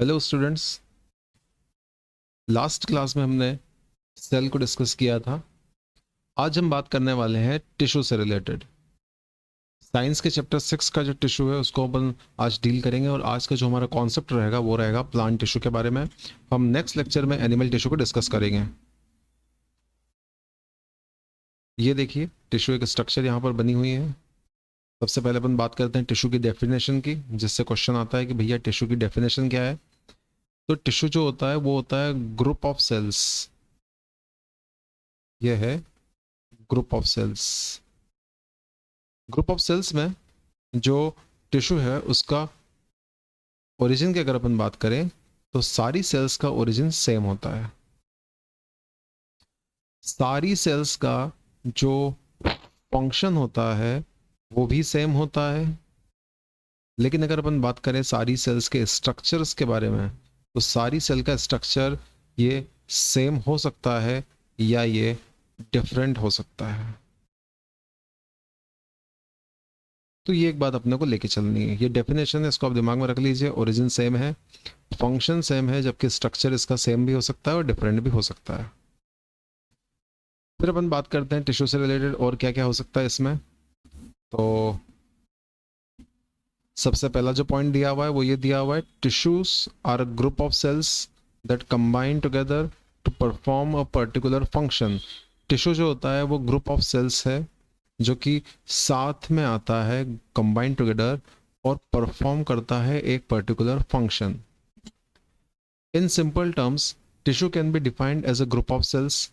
Hello students. Last class में हमने cell को डिस्कस किया था। आज हम बात करने वाले हैं टिश्यू से रिलेटेड। साइंस के चैप्टर 6 का जो टिश्यू है उसको अपन आज डील करेंगे, और आज का जो हमारा कॉन्सेप्ट रहेगा वो रहेगा प्लांट टिश्यू के बारे में। हम नेक्स्ट लेक्चर में एनिमल टिश्यू को डिस्कस करेंगे। ये देखिए, टिश्यू एक स्ट्रक्चर यहाँ पर बनी हुई है। सबसे पहले अपन बात करते हैं टिश्यू की डेफिनेशन की, जिससे क्वेश्चन आता है कि भैया टिश्यू की डेफिनेशन क्या है। तो टिश्यू जो होता है वो होता है ग्रुप ऑफ सेल्स। ये है group of cells. Group of cells में जो टिश्यू है उसका ओरिजिन की अगर अपन बात करें तो सारी सेल्स का ओरिजिन सेम होता है। सारी सेल्स का जो फंक्शन होता है वो भी सेम होता है। लेकिन अगर अपन बात करें सारी सेल्स के स्ट्रक्चर्स के बारे में, तो सारी सेल का स्ट्रक्चर ये सेम हो सकता है या ये डिफरेंट हो सकता है। तो ये एक बात अपने को लेके चलनी है। ये डेफिनेशन है, इसको आप दिमाग में रख लीजिए। ओरिजिन सेम है, फंक्शन सेम है, जबकि स्ट्रक्चर इसका सेम भी हो सकता है और डिफरेंट भी हो सकता है। फिर अपन बात करते हैं टिश्यू से रिलेटेड और क्या क्या हो सकता है इसमें। तो सबसे पहला जो पॉइंट दिया हुआ है वो ये दिया हुआ है, tissues are a group of cells that combine together to perform a particular function. Tissue जो होता है वो ग्रुप ऑफ सेल्स है जो कि साथ में आता है, कंबाइन टुगेदर, और परफॉर्म करता है एक particular function. In simple terms tissue can be defined as a group of cells.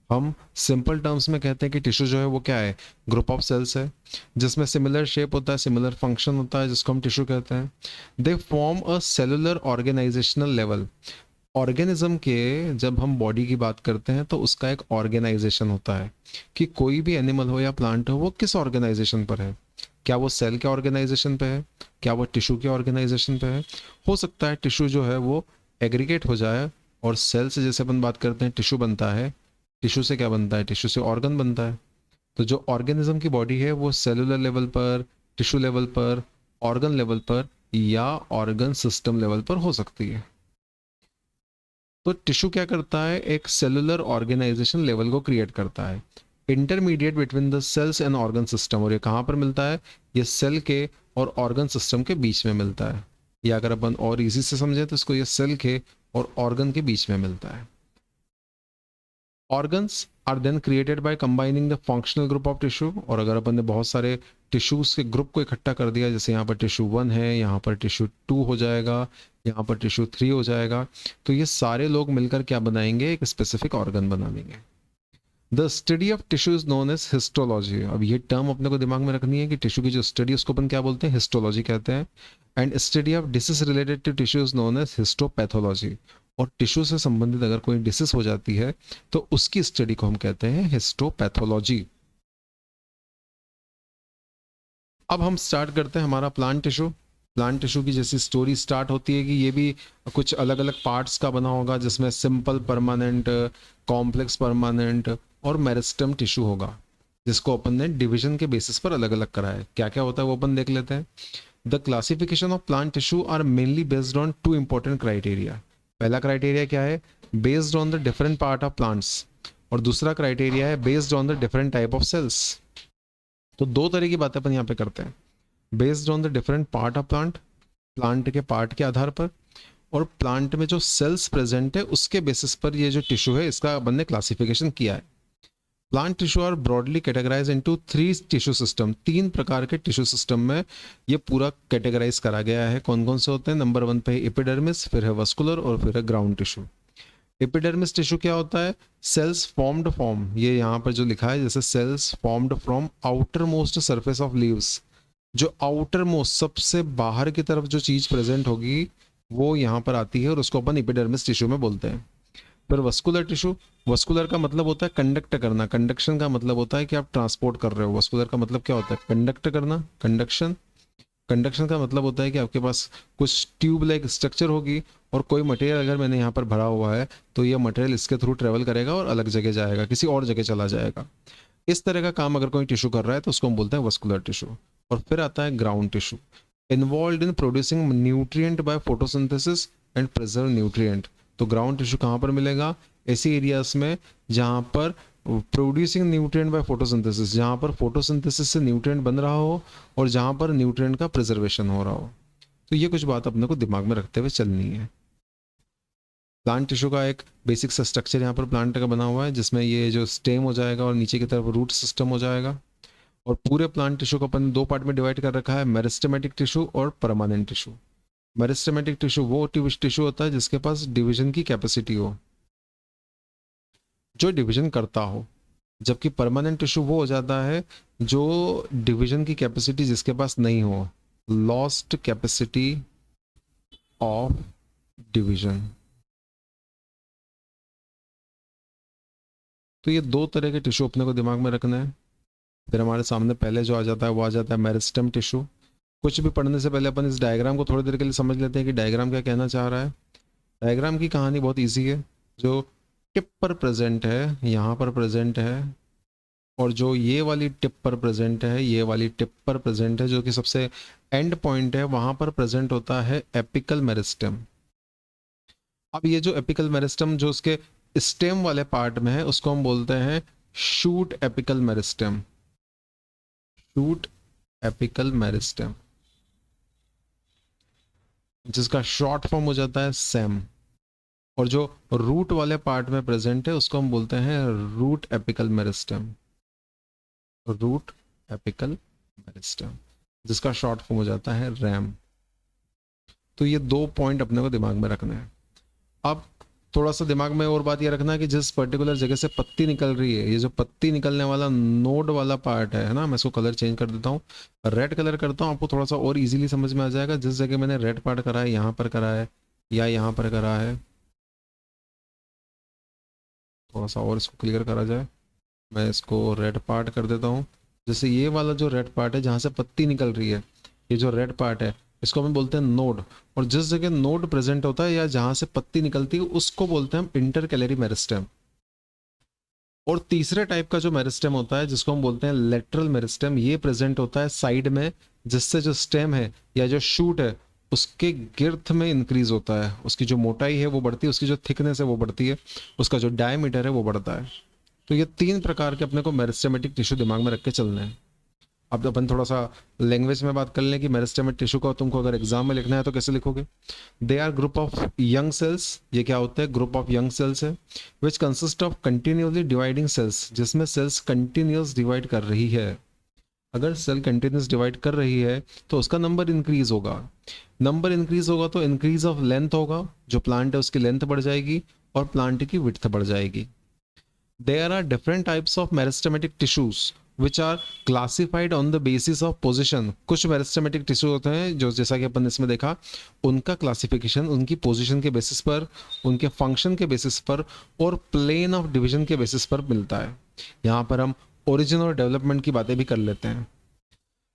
हम सिंपल टर्म्स में कहते हैं कि टिश्यू जो है वो क्या है, ग्रुप ऑफ सेल्स है जिसमें सिमिलर शेप होता है, सिमिलर फंक्शन होता है, जिसको हम टिश्यू कहते हैं। They form a cellular organisational level. Organism के जब हम बॉडी की बात करते हैं तो उसका एक ऑर्गेनाइजेशन होता है कि कोई भी एनिमल हो या प्लांट हो वो किस ऑर्गेनाइजेशन पर है। क्या वो सेल के ऑर्गेनाइजेशन पे है, क्या वो टिश्यू के ऑर्गेनाइजेशन पे है। हो सकता है टिश्यू जो है वो एग्रीगेट हो जाए और सेल से, जैसे अपन बात करते हैं टिश्यू बनता है, टिश्यू से क्या बनता है, टिश्यू से ऑर्गन बनता है। तो जो ऑर्गेनिज्म की बॉडी है वो सेलुलर लेवल पर, टिश्यू लेवल पर, ऑर्गन लेवल पर या ऑर्गन सिस्टम लेवल पर हो सकती है। तो टिश्यू क्या करता है, एक सेलुलर ऑर्गेनाइजेशन लेवल को क्रिएट करता है, intermediate between the cells and organ system. और ये कहाँ पर मिलता है, ये सेल के और ऑर्गन सिस्टम के बीच में मिलता है। या अगर अपन और इजी से समझे तो इसको ये सेल के और ऑर्गन के बीच में मिलता है। Organs are then created by combining the functional group of tissue. और अगर अपन ने बहुत सारे टिश्यूज के ग्रुप को इकट्ठा कर दिया, जैसे यहाँ पर टिश्यू 1 है, यहाँ पर टिश्यू 2 हो जाएगा, यहाँ पर टिश्यू 3 हो जाएगा, तो ये सारे लोग मिलकर क्या बनाएंगे, एक स्पेसिफिक ऑर्गन बना देंगे। The study of tissue is known as histology. अब ये टर्म अपने को दिमाग में रखनी है कि टिश्यू की जो स्टडी उसको अपन क्या बोलते हैं, हिस्टोलॉजी कहते हैं। And study of disease related to tissue is known as histopathology. और टिश्यू से संबंधित अगर कोई डिसीज हो जाती है तो उसकी स्टडी को हम कहते हैं हिस्टोपैथोलॉजी। अब हम स्टार्ट करते हैं हमारा प्लांट टिश्यू। प्लांट टिश्यू की जैसी स्टोरी स्टार्ट होती है कि ये भी कुछ अलग अलग पार्ट्स का बना होगा, जिसमें सिंपल परमानेंट, कॉम्प्लेक्स परमानेंट और मेरिस्टम टिश्यू होगा, जिसको अपन ने डिवीजन के बेसिस पर अलग अलग करा है। क्या क्या होता है वो अपन देख लेते हैं। The classification of plant tissue are mainly based on two important criteria. पहला क्राइटेरिया क्या है, based on the different part of plants. और दूसरा क्राइटेरिया है based on the different type of cells. तो दो तरह की बातें अपन यहाँ पे करते हैं, based on the different part of plant, plant के पार्ट के आधार पर, और प्लांट में जो सेल्स प्रेजेंट है उसके बेसिस पर ये जो टिश्यू है इसका अपन ने क्लासिफिकेशन किया है। Plant tissue are broadly categorise into 3 tissue system. 3 प्रकार के टिश्यू सिस्टम में ये पूरा कैटेगराइज करा गया है। कौन कौन से होते हैं, नंबर 1 पे एपिडर्मिस, फिर है वस्कुलर और फिर है ग्राउंड टिश्यू। एपिडर्मिस टिश्यू क्या होता है, सेल्स फॉर्म्ड फ्रॉम, ये यहाँ पर जो लिखा है जैसे cells formed from outer most surface of leaves. जो आउटर मोस्ट, सबसे बाहर की तरफ जो चीज प्रेजेंट होगी वो यहाँ पर आती है और उसको अपन एपिडर्मिस टिश्यू में बोलते हैं। फिर वस्कुलर टिश्यू, वस्कुलर का मतलब होता है कंडक्ट करना, कंडक्शन का मतलब होता है कि आप ट्रांसपोर्ट कर रहे हो। वस्कुलर का मतलब क्या होता है, कंडक्ट करना, कंडक्शन। कंडक्शन का मतलब होता है कि आपके पास कुछ ट्यूब लाइक स्ट्रक्चर होगी और कोई मटेरियल अगर मैंने यहाँ पर भरा हुआ है तो ये मटेरियल इसके थ्रू ट्रेवल करेगा और अलग जगह जाएगा, किसी और जगह चला जाएगा। इस तरह का काम अगर कोई टिश्यू कर रहा है तो उसको हम बोलते हैं वस्कुलर टिश्यू। और फिर आता है ground tissue, involve in producing nutrient by photosynthesis and preserve nutrient. तो ग्राउंड टिश्यू कहाँ पर मिलेगा? ऐसी एरियाज में जहाँ पर प्रोड्यूसिंग न्यूट्रिएंट बाय फोटोसिंथेसिस, जहाँ पर फोटोसिंथेसिस से न्यूट्रिएंट बन रहा हो और जहाँ पर न्यूट्रिएंट का प्रिजर्वेशन हो रहा हो। तो ये कुछ बात अपने को दिमाग में रखते हुए चलनी है। प्लांट टिश्यू का एक बेसिक सा स्ट्रक्चर यहाँ पर प्लांट का बना हुआ है, जिसमें ये जो स्टेम हो जाएगा और नीचे की तरफ रूट सिस्टम हो जाएगा। और पूरे प्लांट टिश्यू को अपन दो पार्ट में डिवाइड कर रखा है, मेरिस्टेमेटिक टिश्यू और परमानेंट टिश्यू। मेरिस्टेमेटिक टिश्यू वो टिश्यू होता है जिसके पास डिवीजन की कैपेसिटी हो, जो डिवीजन करता हो, जबकि परमानेंट टिश्यू वो हो जाता है जो डिवीजन की कैपेसिटी जिसके पास नहीं हो, लॉस्ट कैपेसिटी ऑफ डिवीजन। तो ये दो तरह के टिश्यू अपने को दिमाग में रखना है। फिर हमारे सामने पहले जो आ जाता है वो आ जाता है मेरिस्टेम टिश्यू। कुछ भी पढ़ने से पहले अपन इस डायग्राम को थोड़ी देर के लिए समझ लेते हैं कि डायग्राम क्या कहना चाह रहा है। डायग्राम की कहानी बहुत ईजी है। जो टिप पर प्रेजेंट है, यहाँ पर प्रेजेंट है, और जो ये वाली टिप पर प्रेजेंट है, ये वाली टिप पर प्रेजेंट है, जो कि सबसे एंड पॉइंट है, वहाँ पर प्रेजेंट होता है एपिकल मेरिस्टेम। अब ये जो एपिकल मेरिस्टेम जो उसके स्टेम वाले पार्ट में है, उसको हम बोलते हैं shoot apical meristem. Shoot apical meristem, जिसका शॉर्ट फॉर्म हो जाता है सेम। और जो रूट वाले पार्ट में प्रेजेंट है उसको हम बोलते हैं root apical meristem. Root apical meristem, जिसका शॉर्ट फॉर्म हो जाता है रैम। तो ये दो पॉइंट अपने को दिमाग में रखना है। अब थोड़ा सा दिमाग में और बात ये रखना है कि जिस पर्टिकुलर जगह से पत्ती निकल रही है, ये जो पत्ती निकलने वाला नोड वाला पार्ट है ना, मैं इसको कलर चेंज कर देता हूँ, रेड कलर करता हूँ, आपको थोड़ा सा और इजीली समझ में आ जाएगा। जिस जगह मैंने रेड पार्ट करा है, यहाँ पर करा है या यहाँ पर करा है, थोड़ा सा और इसको क्लियर करा जाए, मैं इसको रेड पार्ट कर देता हूँ। जैसे ये वाला जो रेड पार्ट है जहाँ से पत्ती निकल रही है, ये जो रेड पार्ट है इसको हम बोलते हैं नोड। और जिस जगह नोड प्रेजेंट होता है या जहां से पत्ती निकलती है उसको बोलते हैं हम इंटरकैलरी मेरिस्टेम। और तीसरे टाइप का जो मेरिस्टेम होता है जिसको हम बोलते हैं लेटरल मेरिस्टेम, ये प्रेजेंट होता है साइड में, जिससे जो स्टेम है या जो शूट है उसके गिर्थ में इंक्रीज होता है, उसकी जो मोटाई है वो बढ़ती है, उसकी जो थिकनेस है वो बढ़ती है, उसका जो डायमीटर है वो बढ़ता है। तो ये तीन प्रकार के अपने को मेरिस्टेमेटिक टिश्यू दिमाग में रख के चलना है। अब अपन थोड़ा सा लैंग्वेज में बात कर लें कि मेरिस्टेमेटिक टिश्यू का तुमको अगर एग्जाम में लिखना है तो कैसे लिखोगे? They are group of young cells. ये क्या होता है? ग्रुप ऑफ यंग सेल्स है which consist of continuously dividing cells, जिसमें सेल्स कंटिन्यूस डिवाइड कर रही है। अगर सेल कंटिन्यूस डिवाइड कर रही है तो उसका नंबर इंक्रीज होगा। नंबर इंक्रीज होगा तो इंक्रीज ऑफ लेंथ होगा, जो प्लांट है उसकी लेंथ बढ़ जाएगी और प्लांट की विड्थ बढ़ जाएगी। There are different types of meristematic tissues which are classified on the basis of position। कुछ meristematic tissue होते हैं जो जैसा कि अपन इसमें देखा, उनका क्लासिफिकेशन उनकी पोजीशन के बेसिस पर, उनके फंक्शन के बेसिस पर और प्लेन ऑफ डिवीजन के बेसिस पर मिलता है। यहाँ पर हम ओरिजिन और डेवलपमेंट की बातें भी कर लेते हैं।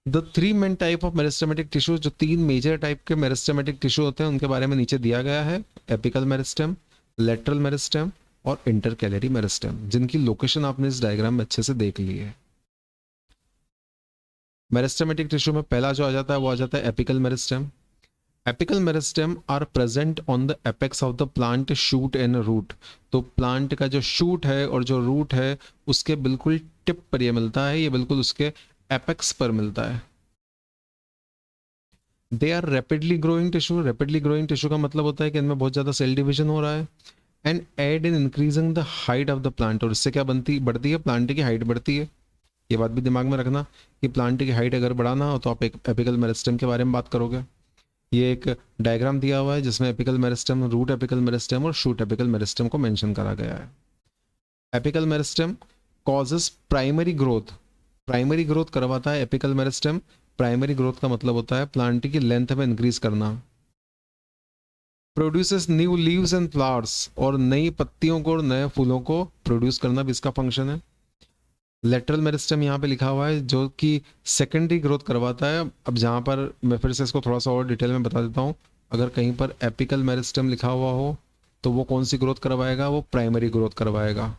The three main type of meristematic tissue, जो तीन मेजर टाइप के मेरिस्टेमेटिक टिश्यू होते हैं उनके बारे में नीचे दिया गया है। एपिकल मेरिस्टेम, लेटरल मेरिस्टेम और इंटरकैलरी मेरिस्टेम, जिनकी लोकेशन आपने इस डायग्राम में अच्छे से देख ली है। मेरिस्टेमेटिक टिश्यू में पहला जो आ जाता है वो आ जाता है apical meristem. Apical meristem are present on the apex of the plant shoot and root. तो प्लांट का जो शूट है और जो रूट है उसके बिल्कुल टिप पर ये मिलता है, ये बिल्कुल उसके एपेक्स पर मिलता है। They are rapidly growing tissue. Rapidly growing tissue का मतलब होता है कि इनमें बहुत ज़्यादा सेल डिवीजन हो रहा है। And aid in increasing the height of the plant, और इससे क्या बढ़ती है? प्लांट की हाइट बढ़ती है। ये बात भी दिमाग में रखना कि प्लांट की हाइट अगर बढ़ाना हो तो आप एक एपिकल मेरिस्टेम के बारे में बात करोगे। ये एक डायग्राम दिया हुआ है जिसमें apical meristem, root apical meristem और शूट एपिकल मेरिस्टेम को मेंशन करा गया है। Apical meristem causes primary growth. Primary growth करवाता है एपिकल मेरिस्टेम। प्राइमरी ग्रोथ का मतलब होता है प्लांट की लेंथ में इंक्रीज करना। Produces new leaves and flowers, और नई पत्तियों को और नए फूलों को प्रोड्यूस करना भी इसका फंक्शन है। लेटरल मेरिस्टेम यहाँ पे लिखा हुआ है जो कि सेकेंडरी ग्रोथ करवाता है। अब जहाँ पर मैं फिर से इसको थोड़ा सा और डिटेल में बता देता हूँ, अगर कहीं पर एपिकल मेरिस्टेम लिखा हुआ हो तो वो कौन सी ग्रोथ करवाएगा? वो प्राइमरी ग्रोथ करवाएगा।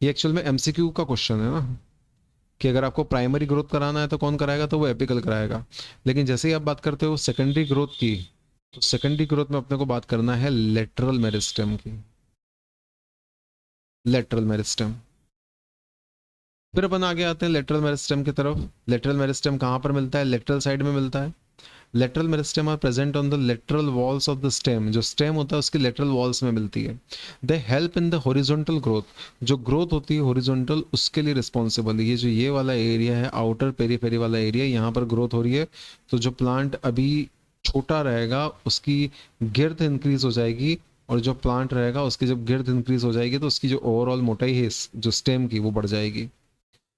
ये एक्चुअल में एमसीक्यू का क्वेश्चन है ना, कि अगर आपको प्राइमरी ग्रोथ कराना है तो कौन कराएगा? तो वो एपिकल कराएगा। लेकिन जैसे ही आप बात करते हो सेकेंडरी ग्रोथ की, तो सेकेंडरी ग्रोथ में अपने को बात करना है लेटरल मेरिस्टेम की, लेटरल मेरिस्टेम। फिर अपन आगे आते हैं लेटरल मेरिस्टेम की तरफ। लेटरल मेरिस्टेम कहाँ पर मिलता है? लेटरल साइड में मिलता है। Lateral meristem are present on the lateral walls of the stem, जो स्टेम होता है उसकी लेटरल वॉल्स में मिलती है। They help in the horizontal growth, जो ग्रोथ होती है हॉरिजॉन्टल उसके लिए रिस्पॉन्सिबल है। ये जो ये वाला एरिया है, आउटर पेरीफेरी वाला एरिया, यहाँ पर ग्रोथ हो रही है, तो जो प्लांट अभी छोटा रहेगा उसकी गिर्द इंक्रीज हो जाएगी, और जो प्लांट रहेगा उसकी जब गिर्द इंक्रीज हो जाएगी तो उसकी जो ओवरऑल मोटाई है जो स्टेम की वो बढ़ जाएगी।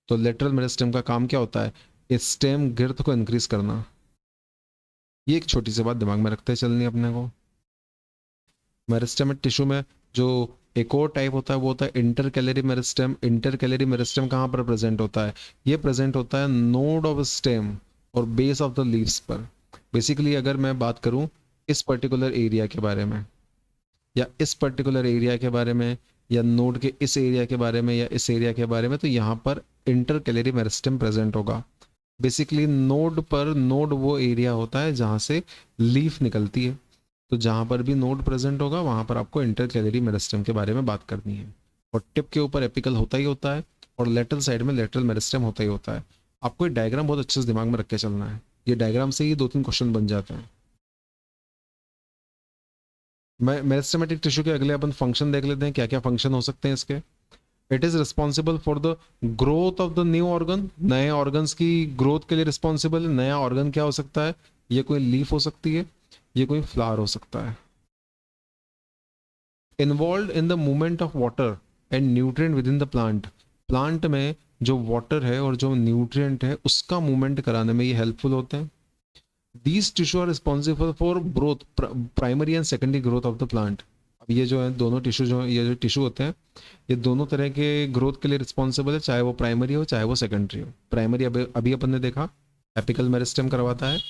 तो लेटरल मेरिस्टेम का काम क्या होता है? इस स्टेम गिर्द को इंक्रीज करना। ये एक छोटी सी बात दिमाग में रखते चलनी अपने को। मेरिस्टेमिक टिश्यू में जो एक और टाइप होता है वो होता है inter calorie meristem. Inter calorie meristem कहाँ पर प्रेजेंट होता है? ये प्रेजेंट होता है नोड ऑफ स्टेम और बेस ऑफ द लीव्स पर। बेसिकली अगर मैं बात करूं इस पर्टिकुलर एरिया के बारे में, या इस पर्टिकुलर एरिया के बारे में, या नोड के इस एरिया के बारे में, या इस एरिया के बारे में, तो यहाँ पर इंटर कैलरी मेरिस्टेम प्रेजेंट होगा। बेसिकली नोड पर, नोड वो एरिया होता है जहाँ से लीफ निकलती है, तो जहाँ पर भी नोड प्रेजेंट होगा वहाँ पर आपको इंटर कैलरी मेरिस्टेम के बारे में बात करनी है। और टिप के ऊपर एपिकल होता ही होता है, और लेटरल साइड में लेटरल मेरिस्टेम होता ही होता है। आपको ये डायग्राम बहुत अच्छे से दिमाग में रख के चलना है, ये डायग्राम से ही 2-3 क्वेश्चन बन जाते हैं। मेरिस्टेमेटिक टिश्यू के अगले अपन फंक्शन देख लेते हैं, क्या क्या फंक्शन हो सकते हैं इसके। It is responsible for the growth of the new organ, नए ऑर्गन्स की ग्रोथ के लिए रिस्पॉन्सिबल है। नया ऑर्गन क्या हो सकता है? ये कोई लीफ हो सकती है, ये कोई फ्लावर हो सकता है। Involve in the movement of water and nutrient with in the plant, plant में जो वाटर है और जो न्यूट्रिएंट है उसका मूवमेंट कराने में ये हेल्पफुल होते हैं। These tissue are responsible for growth, primary and secondary growth of the plant. अब ये जो है दोनों टिश्यू, जो ये जो टिश्यू होते हैं, ये दोनों तरह के ग्रोथ के लिए रिस्पॉन्सिबल है, चाहे वो प्राइमरी हो चाहे वो सेकेंडरी हो। प्राइमरी अभी अभी अपन ने देखा एपिकल मेरिस्टेम करवाता है,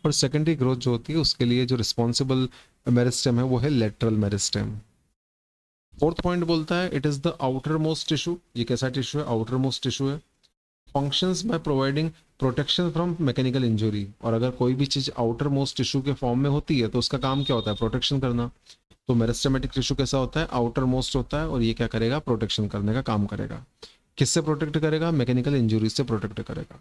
और सेकेंडरी ग्रोथ जो होती है उसके लिए जो रिस्पॉन्सिबल मेरिस्टेम है वो है लेटरल मेरिस्टेम। फोर्थ पॉइंट बोलता है it is the outer most tissue. ये कैसा टिश्यू है? आउटर मोस्ट टिश्यू है। Functions by providing protection from mechanical injury, और अगर कोई भी चीज आउटर मोस्ट टिश्यू के फॉर्म में होती है तो उसका काम क्या होता है? प्रोटेक्शन करना। तो मेरिस्टेमेटिक टिश्यू कैसा होता है? आउटर मोस्ट होता है, और ये क्या करेगा? प्रोटेक्शन करने का काम करेगा। किससे प्रोटेक्ट करेगा? मैकेनिकल इंजरीज से प्रोटेक्ट करेगा।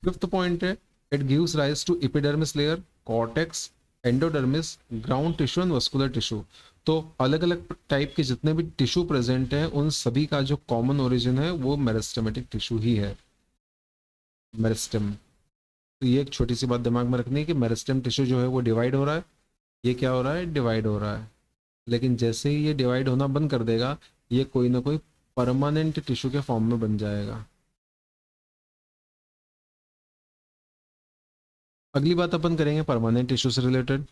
फिफ्थ पॉइंट है it gives rise to epidermis layer, cortex, endodermis, ground tissue and vascular tissue. तो अलग अलग टाइप के जितने भी टिश्यू प्रेजेंट हैं उन सभी का जो कॉमन ओरिजिन है वो मेरिस्टेमेटिक टिश्यू ही है, मेरिस्टेम। तो ये एक छोटी सी बात दिमाग में रखनी है कि मेरिस्टेम टिश्यू जो है वो डिवाइड हो रहा है। ये क्या हो रहा है? डिवाइड हो रहा है। लेकिन जैसे ही ये डिवाइड होना बंद कर देगा ये कोई ना कोई परमानेंट टिश्यू के फॉर्म में बन जाएगा। अगली बात अपन करेंगे परमानेंट टिश्यू से related.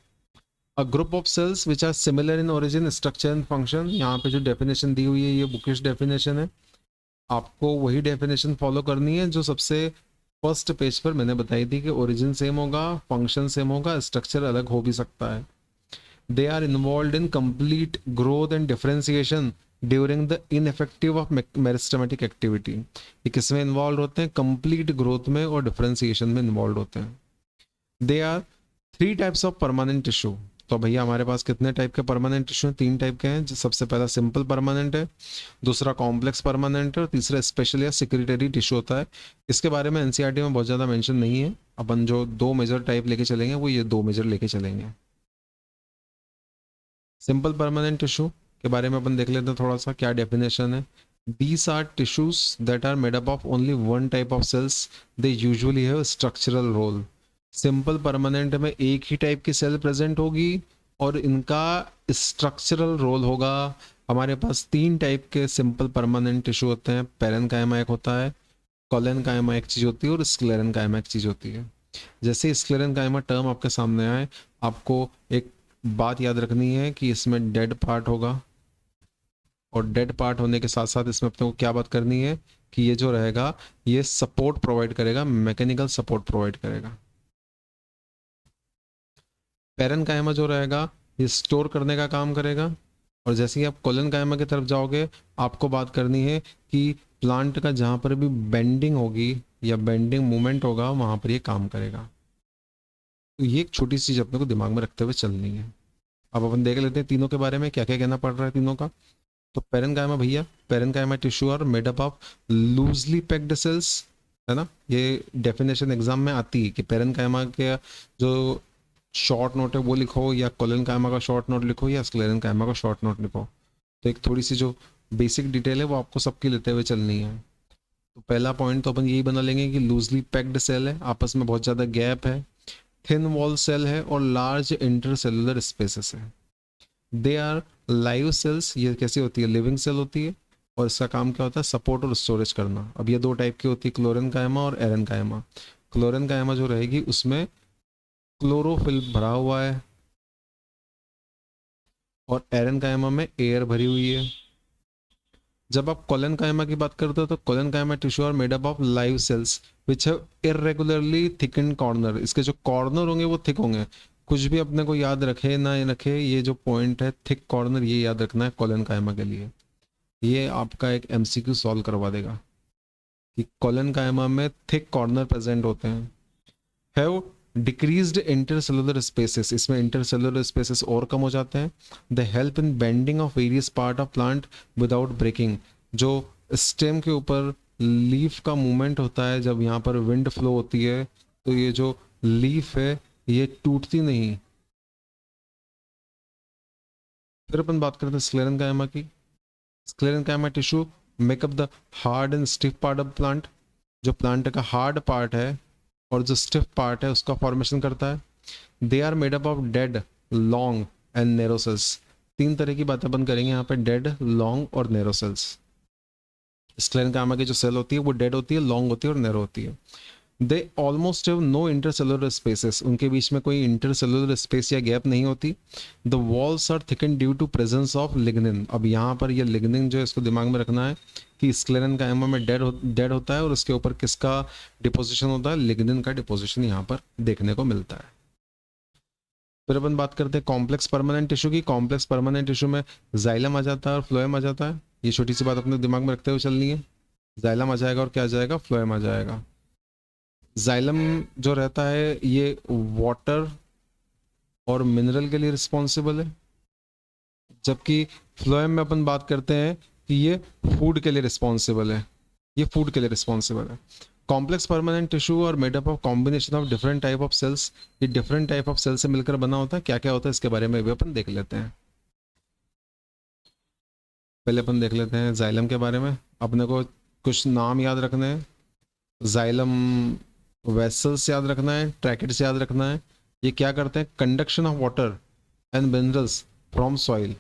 A group of cells which are similar in origin, structure and function. यहाँ पे जो डेफिनेशन दी हुई है ये बुकिश डेफिनेशन है, आपको वही डेफिनेशन फॉलो करनी है जो सबसे फर्स्ट पेज पर मैंने बताई थी कि ओरिजिन सेम होगा, फंक्शन सेम होगा, स्ट्रक्चर अलग हो भी सकता है। They are involve in complete growth and differentiation during the infective of meristematic activity. ये किस में इन्वॉल्व होते हैं? कंप्लीट ग्रोथ में और डिफरेंशिएशन में इन्वॉल्व होते हैं। They are 3 types of permanent tissue. तो भैया हमारे पास कितने टाइप के परमानेंट टिश्यू हैं? 3 टाइप के हैं। जो सबसे पहला सिंपल परमानेंट है, दूसरा कॉम्प्लेक्स परमानेंट है, और तीसरा स्पेशल या सिक्रेटरी टिश्यू होता है। इसके बारे में एनसीईआरटी में बहुत ज़्यादा मेंशन नहीं है। अपन जो 2 मेजर टाइप लेके चलेंगे वो ये 2 मेजर लेके चलेंगे। सिंपल परमानेंट टिश्यू के बारे में अपन देख लेते हैं थोड़ा सा, क्या डेफिनेशन है। These are tissues that are made up of only one type of cells. They usually have a structural role. Simple permanent में एक ही टाइप की सेल प्रेजेंट होगी और इनका स्ट्रक्चरल रोल होगा। हमारे पास 3 टाइप के सिंपल परमानेंट टिश्यू होते हैं। पेरेन्काइमा एक होता है, कोलेनकाइमा एक चीज़ होती है, और स्क्लेरेन्काइमा एक चीज़ होती है। जैसे स्क्लेरेन्काइमा टर्म आपके सामने आए, आपको एक बात याद रखनी है कि इसमें डेड पार्ट होगा, और डेड पार्ट होने के साथ साथ इसमें अपने को क्या बात करनी है कि ये जो रहेगा ये सपोर्ट प्रोवाइड करेगा, मैकेनिकल सपोर्ट प्रोवाइड करेगा। पेरेन्काइमा जो रहेगा ये स्टोर करने का काम करेगा, और जैसे ही आप कोलेनकाइमा की तरफ जाओगे आपको बात करनी है कि प्लांट का जहाँ पर भी बेंडिंग होगी या बेंडिंग मूवमेंट होगा वहाँ पर ये काम करेगा। तो ये एक छोटी सी चीज अपने को दिमाग में रखते हुए चलनी है। अब अपन देख लेते हैं तीनों के बारे में क्या क्या कहना पड़ रहा है तीनों का। तो पेरेन्काइमा भैया, parenchyma tissue are made up of loosely packed cells, है ना। ये डेफिनेशन एग्जाम में आती है कि पेरेन्काइमा के जो शॉर्ट नोट है वो लिखो, या कोलेनकाइमा का शॉर्ट नोट लिखो, या स्क्लेरेनकाइमा का शॉर्ट नोट लिखो। तो एक थोड़ी सी जो बेसिक डिटेल है वो आपको सबकी लेते हुए चलनी है। तो पहला पॉइंट तो अपन यही बना लेंगे कि लूजली पैक्ड सेल है, आपस में बहुत ज़्यादा गैप है, थिन वॉल सेल है और लार्ज इंटरसेलुलर स्पेसेस है। दे आर लाइव सेल्स, ये कैसी होती है, लिविंग सेल होती है, और इसका काम क्या होता है, सपोर्ट और स्टोरेज करना। अब ये दो टाइप की होती है, क्लोरेनकाइमा और एरेनकाइमा। क्लोरेनकाइमा जो रहेगी उसमें क्लोरोफिल भरा हुआ है, और एरेनकाइमा में एयर भरी हुई है। जब आप कोलेनकाइमा की बात करते हो तो collenchyma tissue are made up of live cells which have irregularly thicken corner. इसके जो कॉर्नर होंगे वो थिक होंगे। कुछ भी अपने को याद रखे ना रखे, ये जो पॉइंट है थिक कॉर्नर, ये याद रखना है कोलेनकाइमा के लिए। ये आपका एक एमसीक्यू सॉल्व करवा देगा कि कोलेनकाइमा में थिक कॉर्नर प्रेजेंट होते हैं। हैव डिक्रीज्ड इंटरसेलुलर स्पेसेस, इसमें इंटरसेलुलर स्पेसेस और कम हो जाते हैं। The help in bending of various part of plant without breaking. जो स्टेम के ऊपर लीफ का मूवमेंट होता है, जब यहाँ पर विंड फ्लो होती है तो ये जो लीफ है ये टूटती नहीं। फिर अपन बात करते हैं स्क्लेरेनकाइमा की। Sclerenchyma tissue makeup the hard and stiff part of plant. जो प्लांट का हार्ड पार्ट है और जो स्टिफ पार्ट है उसका फॉर्मेशन करता है। They are made up of dead, long and narrow cells. तीन तरह की बातें अपन करेंगे यहाँ पे, डेड, लॉन्ग और नैरो सेल्स। स्क्लेरेनकाइमा की जो सेल होती है वो डेड होती है, लॉन्ग होती है और नैरो होती है। They almost have no intercellular spaces, उनके बीच में कोई इंटरसेलुलर स्पेस या गैप नहीं होती। The walls are thicken due to presence of lignin. अब यहाँ पर ये लिग्निन जो है इसको दिमाग में रखना है कि स्क्लेरेनकाइमा में डेड होता है और उसके ऊपर किसका डिपोजिशन होता है, लिग्निन का डिपोजिशन यहाँ पर देखने को मिलता है। फिर अपन बात करते हैं कॉम्प्लेक्स परमानेंट टिश्यू की। कॉम्प्लेक्स परमानेंट टिश्यू में जाइलम आ जाता है और फ्लोएम आ जाता है। ये छोटी सी बात अपने दिमाग में रखते हुए चलनी है। जाइलम आ जाएगा और क्या आ जाएगा, फ्लोएम आ जाएगा। जाइलम जो रहता है ये वाटर और मिनरल के लिए रिस्पॉन्सिबल है, जबकि फ्लोएम में अपन बात करते हैं कि ये फूड के लिए रिस्पॉन्सिबल है। ये फूड के लिए रिस्पॉन्सिबल है। कॉम्प्लेक्स परमानेंट टिश्यू और made up of combination of different type of cells. ये डिफरेंट टाइप ऑफ सेल से मिलकर बना होता है। क्या क्या होता है इसके बारे में भी अपन देख लेते हैं। पहले अपन देख लेते हैं जाइलम के बारे में। अपने को कुछ नाम याद रखने हैं। जाइलम वेसल्स याद रखना है, ट्रैकेट्स याद रखना है। ये क्या करते हैं, conduction of water and minerals from soil.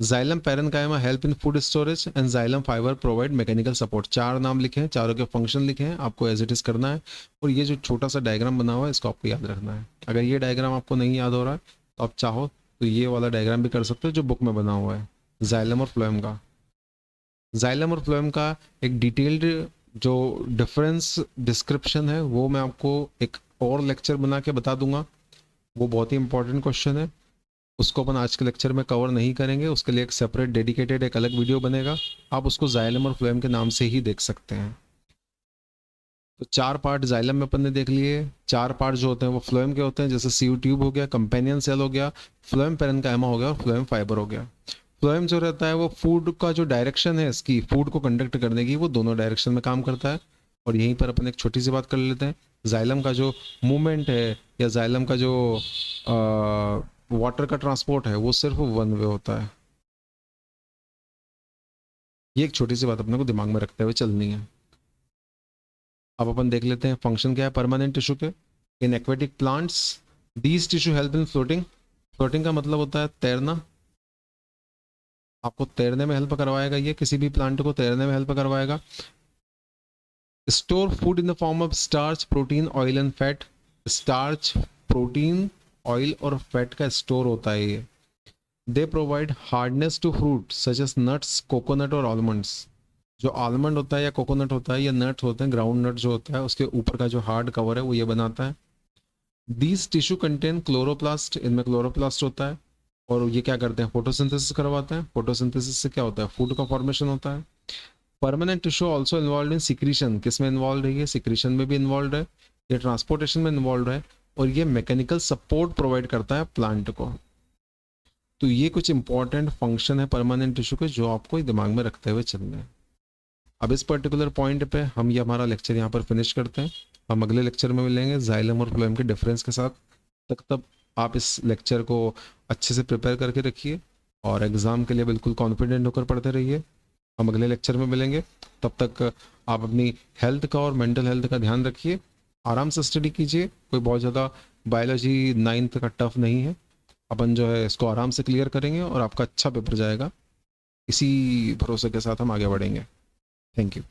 Xylem parenchyma help in food storage and xylem fibre provide mechanical support. चार नाम लिखे हैं, चारों के फंक्शन लिखे हैं, आपको एज इट इज करना है। और ये जो छोटा सा डायग्राम बना हुआ है इसको आपको याद रखना है। अगर ये डायग्राम आपको नहीं याद हो रहा है तो आप चाहो तो ये वाला डायग्राम भी कर सकते हो जो बुक में बना हुआ है जाइलम और फ्लोएम का। जाइलम और फ्लोएम का एक डिटेल्ड जो डिफरेंस डिस्क्रिप्शन है वो मैं आपको एक और लेक्चर बना के बता दूंगा। वो बहुत ही इंपॉर्टेंट क्वेश्चन है, उसको अपन आज के लेक्चर में कवर नहीं करेंगे। उसके लिए एक सेपरेट डेडिकेटेड एक अलग वीडियो बनेगा, आप उसको जाइलम और फ्लोएम के नाम से ही देख सकते हैं। तो चार पार्ट जाइलम में अपन ने देख लिए। चार पार्ट जो होते हैं वो फ्लोएम के होते हैं, जैसे सीयू ट्यूब हो गया, कंपेनियन सेल हो गया, फ्लोएम पेरेन्काइमा हो गया और फ्लोएम फाइबर हो गया। फ्लोएम जो रहता है वो फूड का जो डायरेक्शन है इसकी, फूड को कंडक्ट करने की, वो दोनों डायरेक्शन में काम करता है। और यहीं पर अपन एक छोटी सी बात कर लेते हैं, जाइलम का जो मूवमेंट है या जाइलम का जो वाटर का ट्रांसपोर्ट है वो सिर्फ वन वे होता है। ये एक छोटी सी बात अपने को दिमाग में रखते हुए चलनी है। अब अपन देख लेते हैं फंक्शन क्या है परमानेंट टिश्यू के। In aquatic plants these tissue help in floating. Floating का मतलब होता है तैरना, आपको तैरने में हेल्प करवाएगा, ये किसी भी प्लांट को तैरने में हेल्प करवाएगा। Store food in the form of starch, protein, oil and fat. Starch, protein, oil और फैट का स्टोर होता है ये। They provide hardness to fruit such as nuts, coconut और आलमंड्स। जो आलमंड होता है या कोकोनट होता है या नट्स होते हैं, ग्राउंड नट जो होता है उसके ऊपर का जो हार्ड कवर है वो ये बनाता है। दीज टिश्यू कंटेन क्लोरोप्लास्ट, इनमें क्लोरोप्लास्ट होता है और ये क्या करते हैं, फोटोसिंथेसिस करवाते हैं। फोटोसिंथेसिस से क्या होता है, फूड का फॉर्मेशन होता है। Permanent tissue also involve in secretion, किस में इन्वॉल्व है, ये सिक्रीशन में भी इन्वॉल्व है, ये ट्रांसपोर्टेशन में इन्वॉल्व है। और ये मैकेनिकल सपोर्ट प्रोवाइड करता है प्लांट को। तो ये कुछ इंपॉर्टेंट फंक्शन है परमानेंट टिश्यू के जो आपको दिमाग में रखते हुए चलना है। अब इस पर्टिकुलर पॉइंट पे हम ये हमारा लेक्चर यहाँ पर फिनिश करते हैं। हम अगले लेक्चर में मिलेंगे जाइलम और फ्लोएम के डिफरेंस के साथ। तब आप इस लेक्चर को अच्छे से प्रिपेयर करके रखिए और एग्ज़ाम के लिए बिल्कुल कॉन्फिडेंट होकर पढ़ते रहिए। हम अगले लेक्चर में मिलेंगे, तब तक आप अपनी हेल्थ का और मेंटल हेल्थ का ध्यान रखिए। आराम से स्टडी कीजिए, कोई बहुत ज़्यादा बायोलॉजी 9th का टफ नहीं है। अपन जो है इसको आराम से क्लियर करेंगे और आपका अच्छा पेपर जाएगा। इसी भरोसे के साथ हम आगे बढ़ेंगे। Thank you.